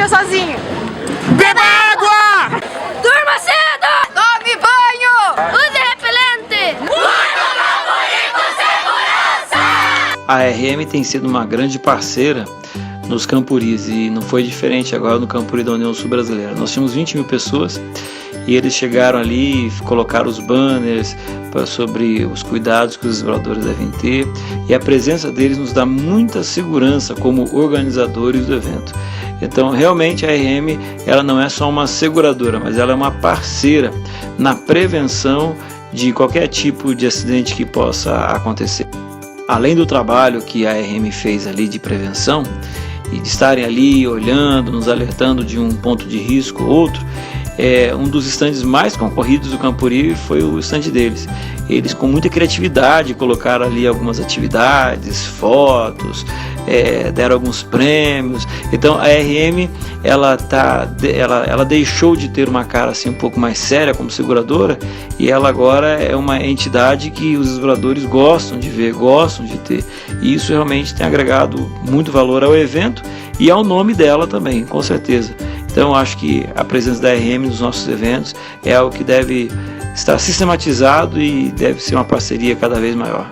sozinho. Beba água! Durma cedo! Tome banho! Use repelente! A RM tem sido uma grande parceira nos Campuris e não foi diferente agora no Campuri da União Sul Brasileira. Nós tínhamos 20 mil pessoas e eles chegaram ali e colocaram os banners sobre os cuidados que os exploradores devem ter, e a presença deles nos dá muita segurança como organizadores do evento. Então realmente a RM ela não é só uma seguradora, mas ela é uma parceira na prevenção de qualquer tipo de acidente que possa acontecer. Além do trabalho que a RM fez ali de prevenção e de estarem ali olhando, nos alertando de um ponto de risco ou outro, um dos estandes mais concorridos do Campuri foi o estande deles. Eles, com muita criatividade, colocaram ali algumas atividades, fotos, deram alguns prêmios. Então a RM ela deixou de ter uma cara assim um pouco mais séria como seguradora, e ela agora é uma entidade que os exploradores gostam de ver, gostam de ter. E isso realmente tem agregado muito valor ao evento e ao nome dela também, com certeza. Então, acho que a presença da RM nos nossos eventos é algo que deve estar sistematizado e deve ser uma parceria cada vez maior.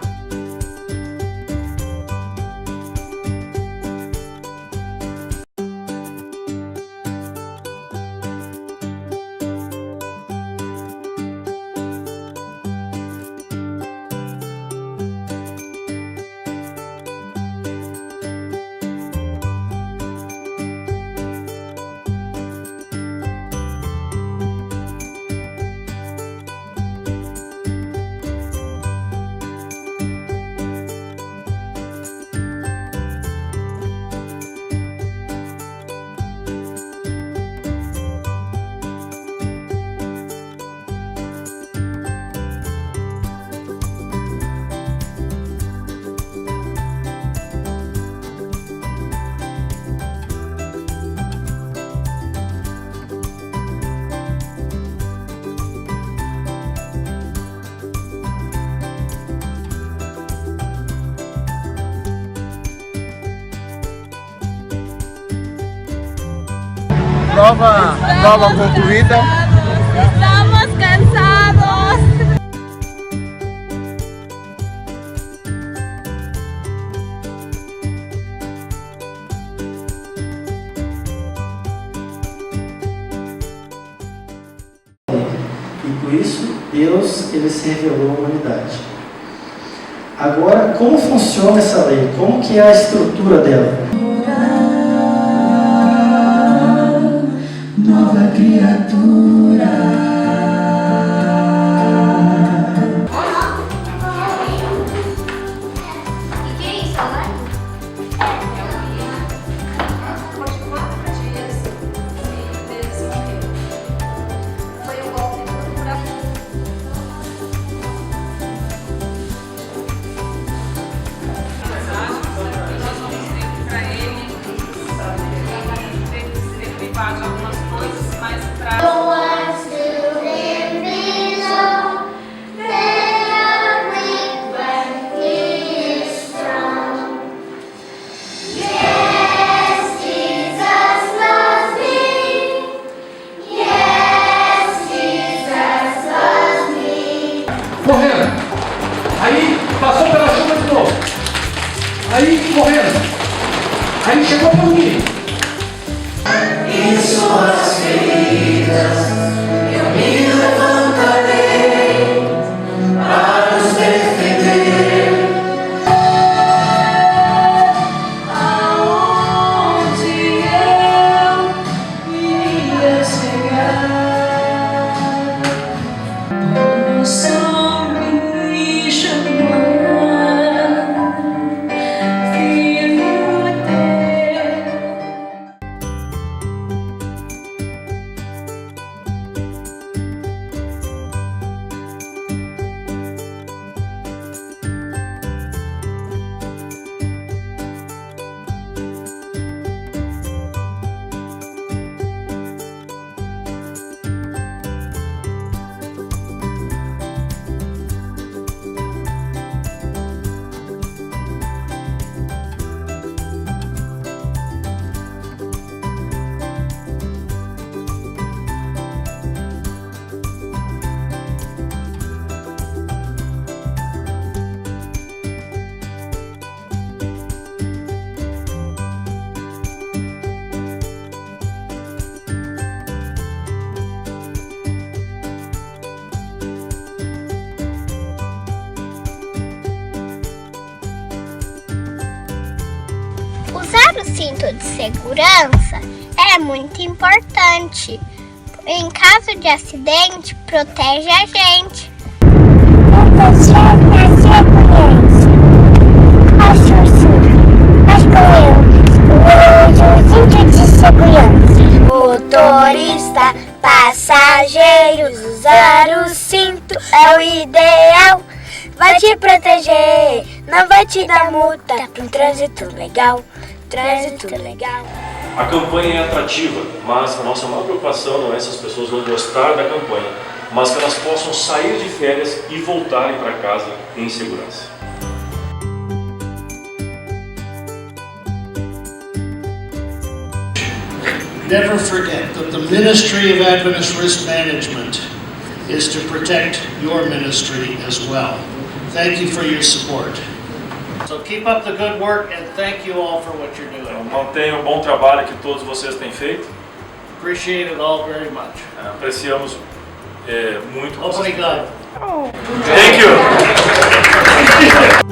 Prova concluída. Estamos cansados. E por isso Deus ele se revelou à humanidade. Agora, como funciona essa lei? Como que é a estrutura dela? Nova criatura. Correndo, aí passou pela chuva de novo, aí correndo, aí chegou por mim. Em suas feridas eu me levantarei para os defender. Aonde eu iria chegar? Usar o cinto de segurança é muito importante. Em caso de acidente, protege a gente. Proteger na segurança. Usa o cinto de segurança. Motorista, passageiros, usar o cinto é o ideal. Vai te proteger, não vai te dar multa. Um trânsito legal, trânsito legal. A campanha é atrativa, mas a nossa maior preocupação não é se as pessoas vão gostar da campanha, mas que elas possam sair de férias e voltarem para casa em segurança. Never forget that the Ministry of Adventist Risk Management is to protect your ministry as well. Thank you for your support. So keep up the good work and thank you all for what you're doing. Mantenham o bom trabalho que todos vocês têm feito. Appreciate it all very much. Apreciamos muito. Obrigado. Thank you.